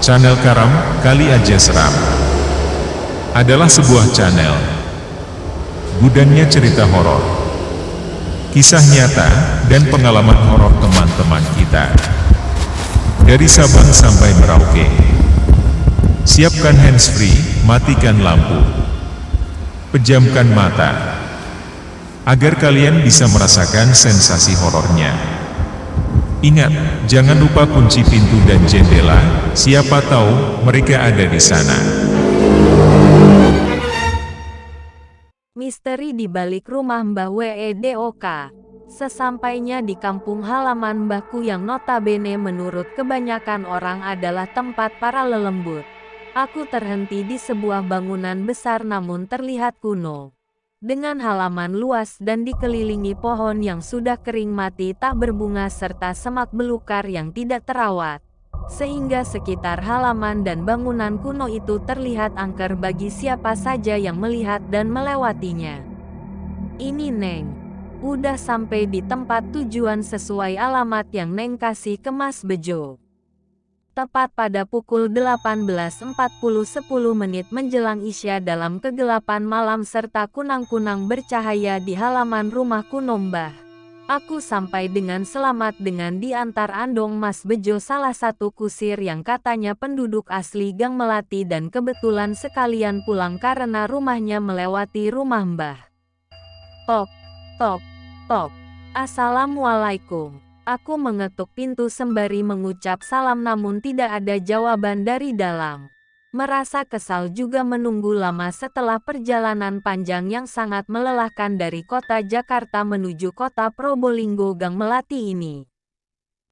Channel Karam Kali Aja Seram adalah sebuah channel gudannya cerita horor, kisah nyata, dan pengalaman horor teman-teman kita. Dari Sabang sampai Merauke. Siapkan handsfree, matikan lampu, pejamkan mata, agar kalian bisa merasakan sensasi horornya. Ingat, jangan lupa kunci pintu dan jendela, siapa tahu mereka ada di sana. Misteri di balik rumah Mbah Wedok. Sesampainya di kampung halaman mbahku yang notabene menurut kebanyakan orang adalah tempat para lelembut, aku terhenti di sebuah bangunan besar namun terlihat kuno. Dengan halaman luas dan dikelilingi pohon yang sudah kering mati tak berbunga serta semak belukar yang tidak terawat, sehingga sekitar halaman dan bangunan kuno itu terlihat angker bagi siapa saja yang melihat dan melewatinya. Ini Neng, udah sampai di tempat tujuan sesuai alamat yang Neng kasih ke Mas Bejo. Tepat pada pukul 18.40 10 menit menjelang Isya dalam kegelapan malam serta kunang-kunang bercahaya di halaman rumah kuno Mbah. Aku sampai dengan selamat dengan diantar andong Mas Bejo, salah satu kusir yang katanya penduduk asli Gang Melati dan kebetulan sekalian pulang karena rumahnya melewati rumah Mbah. Tok, tok, tok. Assalamualaikum. Aku mengetuk pintu sembari mengucap salam namun tidak ada jawaban dari dalam. Merasa kesal juga menunggu lama setelah perjalanan panjang yang sangat melelahkan dari kota Jakarta menuju kota Probolinggo Gang Melati ini.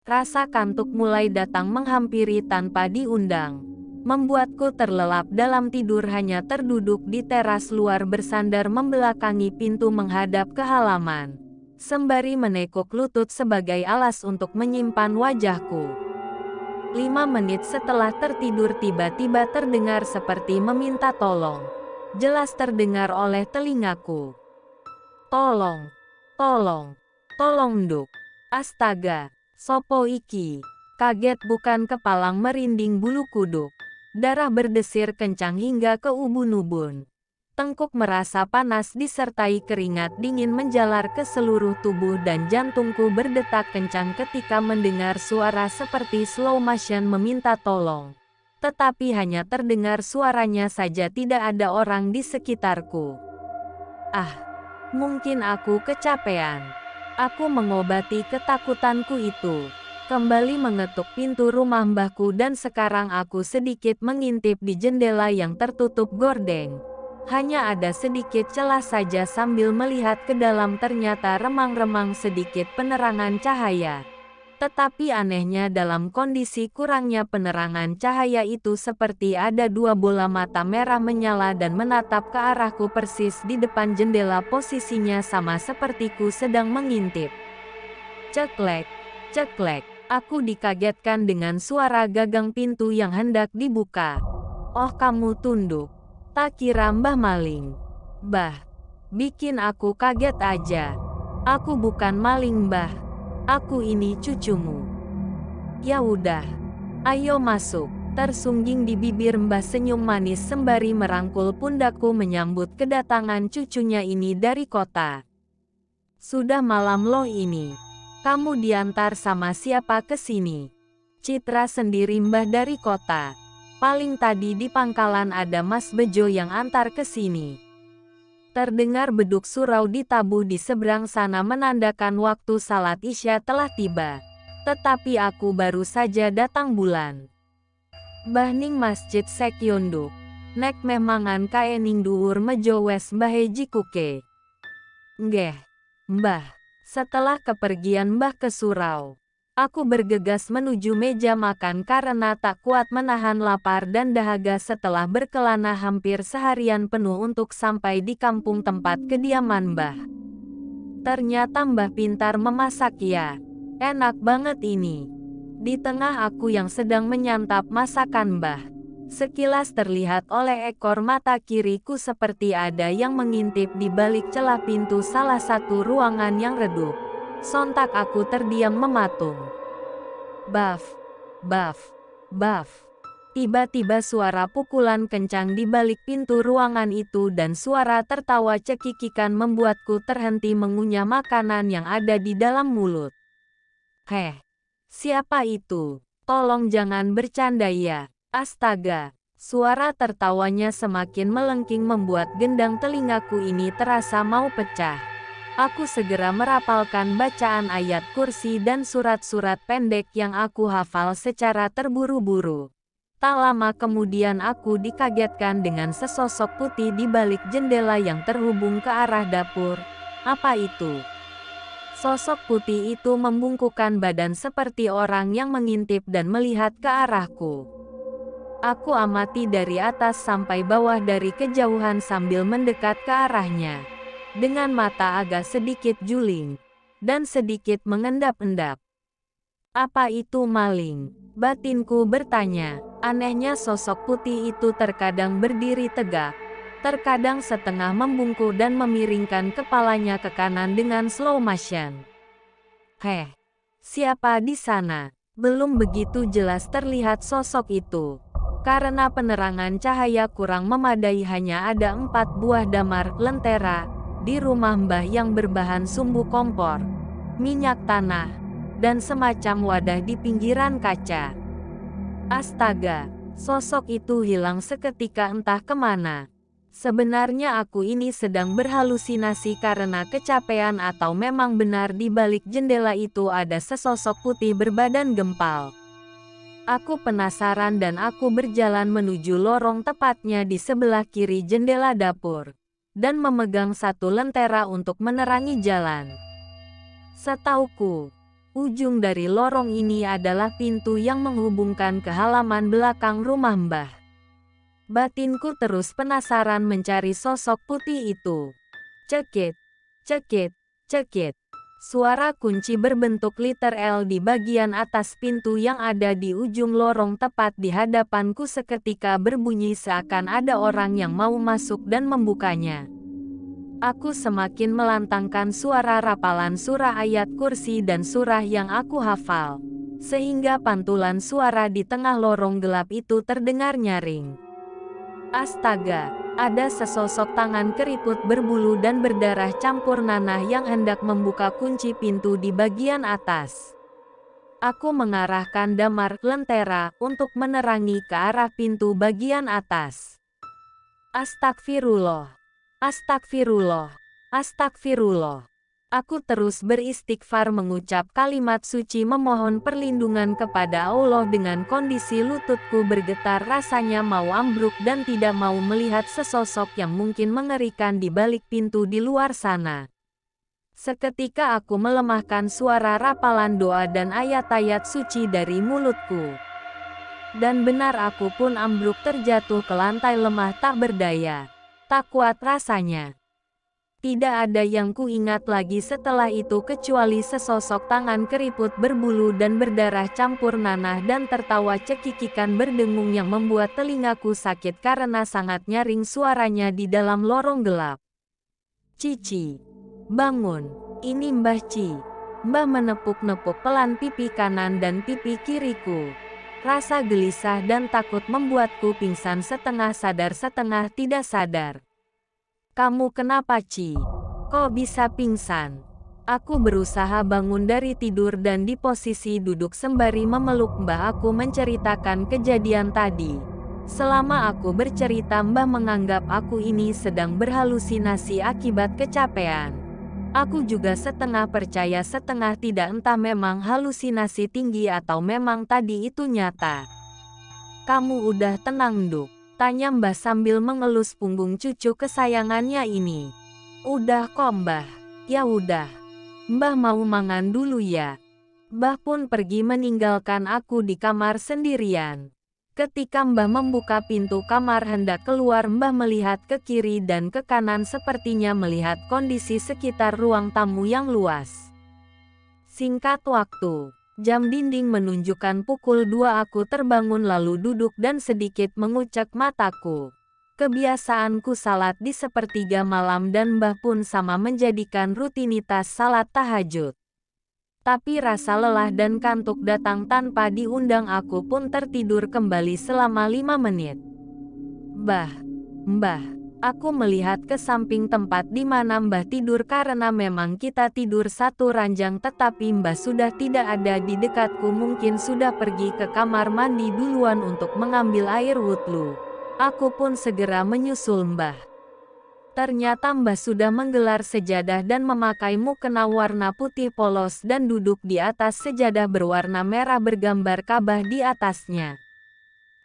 Rasa kantuk mulai datang menghampiri tanpa diundang. Membuatku terlelap dalam tidur hanya terduduk di teras luar bersandar membelakangi pintu menghadap ke halaman, sembari menekuk lutut sebagai alas untuk menyimpan wajahku. 5 menit setelah tertidur tiba-tiba terdengar seperti meminta tolong. Jelas terdengar oleh telingaku. Tolong, tolong, tolong Nduk. Astaga, sopo iki? Kaget bukan kepalang merinding bulu kuduk. Darah berdesir kencang hingga ke ubun-ubun. Tengkuk merasa panas disertai keringat dingin menjalar ke seluruh tubuh dan jantungku berdetak kencang ketika mendengar suara seperti slow motion meminta tolong. Tetapi hanya terdengar suaranya saja, tidak ada orang di sekitarku. Mungkin aku kecapean. Aku mengobati ketakutanku itu. Kembali mengetuk pintu rumah mbahku dan sekarang aku sedikit mengintip di jendela yang tertutup gordeng. Hanya ada sedikit celah saja sambil melihat ke dalam ternyata remang-remang sedikit penerangan cahaya. Tetapi anehnya dalam kondisi kurangnya penerangan cahaya itu seperti ada 2 bola mata merah menyala dan menatap ke arahku persis di depan jendela, posisinya sama sepertiku sedang mengintip. Ceklek, ceklek, aku dikagetkan dengan suara gagang pintu yang hendak dibuka. Oh, kamu tunduk. Tak kira Mbah maling. Bah, bikin aku kaget aja. Aku bukan maling Mbah. Aku ini cucumu. Ya udah, ayo masuk. Tersungging di bibir Mbah senyum manis sembari merangkul pundakku menyambut kedatangan cucunya ini dari kota. Sudah malam loh ini. Kamu diantar sama siapa ke sini? Citra sendiri Mbah dari kota. Paling tadi di pangkalan ada Mas Bejo yang antar ke sini. Terdengar beduk surau ditabuh di seberang sana menandakan waktu salat Isya telah tiba. Tetapi aku baru saja datang bulan. Mbah ning masjid Sekyonduk. Nek memangan kae ning dhuwur mejo wes mbahe jikuke. Nggeh, Mbah. Setelah kepergian Mbah ke surau, aku bergegas menuju meja makan karena tak kuat menahan lapar dan dahaga setelah berkelana hampir seharian penuh untuk sampai di kampung tempat kediaman Mbah. Ternyata Mbah pintar memasak ya. Enak banget ini. Di tengah aku yang sedang menyantap masakan Mbah, sekilas terlihat oleh ekor mata kiriku seperti ada yang mengintip di balik celah pintu salah satu ruangan yang redup. Sontak aku terdiam mematung. Baf, baf, baf. Tiba-tiba suara pukulan kencang di balik pintu ruangan itu dan suara tertawa cekikikan membuatku terhenti mengunyah makanan yang ada di dalam mulut. Heh, siapa itu? Tolong jangan bercanda ya. Astaga, suara tertawanya semakin melengking membuat gendang telingaku ini terasa mau pecah. Aku segera merapalkan bacaan ayat kursi dan surat-surat pendek yang aku hafal secara terburu-buru. Tak lama kemudian aku dikagetkan dengan sesosok putih di balik jendela yang terhubung ke arah dapur. Apa itu? Sosok putih itu membungkukkan badan seperti orang yang mengintip dan melihat ke arahku. Aku amati dari atas sampai bawah dari kejauhan sambil mendekat ke arahnya. Dengan mata agak sedikit juling dan sedikit mengendap-endap. Apa itu maling? Batinku bertanya. Anehnya sosok putih itu terkadang berdiri tegak, terkadang setengah membungkuk dan memiringkan kepalanya ke kanan dengan slow motion. Heh, siapa di sana? Belum begitu jelas terlihat sosok itu. Karena penerangan cahaya kurang memadai hanya ada 4 buah damar lentera di rumah Mbah yang berbahan sumbu kompor, minyak tanah, dan semacam wadah di pinggiran kaca. Astaga, sosok itu hilang seketika entah kemana. Sebenarnya aku ini sedang berhalusinasi karena kecapean atau memang benar di balik jendela itu ada sesosok putih berbadan gempal. Aku penasaran dan aku berjalan menuju lorong tepatnya di sebelah kiri jendela dapur, dan memegang satu lentera untuk menerangi jalan. Setauku, ujung dari lorong ini adalah pintu yang menghubungkan ke halaman belakang rumah Mbah. Batinku terus penasaran mencari sosok putih itu. Cekit, cekit, cekit. Suara kunci berbentuk liter L di bagian atas pintu yang ada di ujung lorong tepat di hadapanku seketika berbunyi seakan ada orang yang mau masuk dan membukanya. Aku semakin melantangkan suara rapalan surah ayat kursi dan surah yang aku hafal, sehingga pantulan suara di tengah lorong gelap itu terdengar nyaring. Astaga, ada sesosok tangan keriput berbulu dan berdarah campur nanah yang hendak membuka kunci pintu di bagian atas. Aku mengarahkan damar lentera untuk menerangi ke arah pintu bagian atas. Astagfirullah. Astagfirullah, astagfirullah. Aku terus beristighfar mengucap kalimat suci memohon perlindungan kepada Allah dengan kondisi lututku bergetar rasanya mau ambruk dan tidak mau melihat sesosok yang mungkin mengerikan di balik pintu di luar sana. Seketika aku melemahkan suara rapalan doa dan ayat-ayat suci dari mulutku. Dan benar aku pun ambruk terjatuh ke lantai lemah tak berdaya. Tak kuat rasanya. Tidak ada yang kuingat lagi setelah itu kecuali sesosok tangan keriput berbulu dan berdarah campur nanah dan tertawa cekikikan berdengung yang membuat telingaku sakit karena sangat nyaring suaranya di dalam lorong gelap. Cici, bangun, ini Mbah Ci. Mbah menepuk-nepuk pelan pipi kanan dan pipi kiriku. Rasa gelisah dan takut membuatku pingsan setengah sadar setengah tidak sadar. Kamu kenapa Ci? Kok bisa pingsan? Aku berusaha bangun dari tidur dan di posisi duduk sembari memeluk Mbah aku menceritakan kejadian tadi. Selama aku bercerita Mbah menganggap aku ini sedang berhalusinasi akibat kecapean. Aku juga setengah percaya setengah tidak entah memang halusinasi tinggi atau memang tadi itu nyata. Kamu udah tenang Nduk? Tanya Mbah sambil mengelus punggung cucu kesayangannya ini. Udah kok Mbah. Ya udah. Mbah mau mangan dulu ya. Mbah pun pergi meninggalkan aku di kamar sendirian. Ketika Mbah membuka pintu kamar hendak keluar Mbah melihat ke kiri dan ke kanan sepertinya melihat kondisi sekitar ruang tamu yang luas. Singkat waktu, jam dinding menunjukkan pukul 2 aku terbangun lalu duduk dan sedikit mengucek mataku. Kebiasaanku salat di sepertiga malam dan Mbah pun sama menjadikan rutinitas salat tahajud. Tapi rasa lelah dan kantuk datang tanpa diundang, aku pun tertidur kembali selama 5 menit. Mbah, aku melihat ke samping tempat di mana Mbah tidur karena memang kita tidur satu ranjang, tetapi Mbah sudah tidak ada di dekatku, mungkin sudah pergi ke kamar mandi duluan untuk mengambil air wudhu. Aku pun segera menyusul Mbah. Ternyata Mbah sudah menggelar sejadah dan memakai mukena warna putih polos dan duduk di atas sejadah berwarna merah bergambar Ka'bah di atasnya.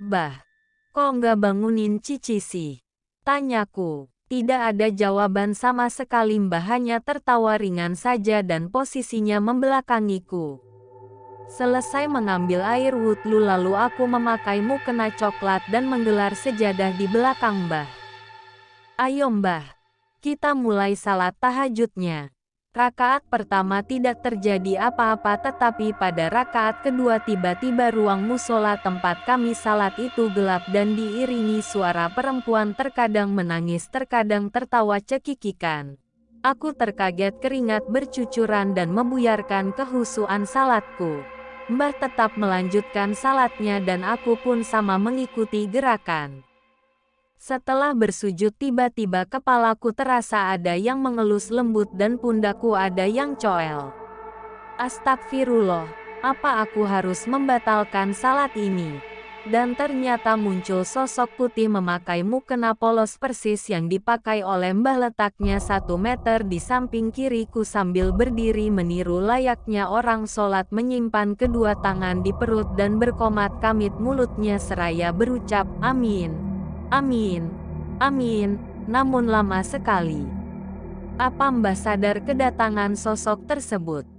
"Mbah, kok nggak bangunin Cici sih?" tanyaku. Tidak ada jawaban sama sekali, Mbah hanya tertawa ringan saja dan posisinya membelakangiku. Selesai mengambil air wudhu lalu aku memakai mukena coklat dan menggelar sejadah di belakang Mbah. "Ayo Mbah, kita mulai salat tahajudnya." Rakaat pertama tidak terjadi apa-apa, tetapi pada rakaat kedua tiba-tiba ruang musola tempat kami salat itu gelap dan diiringi suara perempuan terkadang menangis terkadang tertawa cekikikan. Aku terkaget, keringat bercucuran dan membuyarkan kehusuan salatku. Mbah tetap melanjutkan salatnya dan aku pun sama mengikuti gerakan. Setelah bersujud tiba-tiba kepalaku terasa ada yang mengelus lembut dan pundakku ada yang coel. Astagfirullah, apa aku harus membatalkan salat ini? Dan ternyata muncul sosok putih memakai mukena polos persis yang dipakai oleh Mbah, letaknya 1 meter di samping kiriku sambil berdiri meniru layaknya orang sholat, menyimpan kedua tangan di perut dan berkomat kamit mulutnya seraya berucap, "Amin. Amin, amin." Namun lama sekali. Apa Mbah sadar kedatangan sosok tersebut?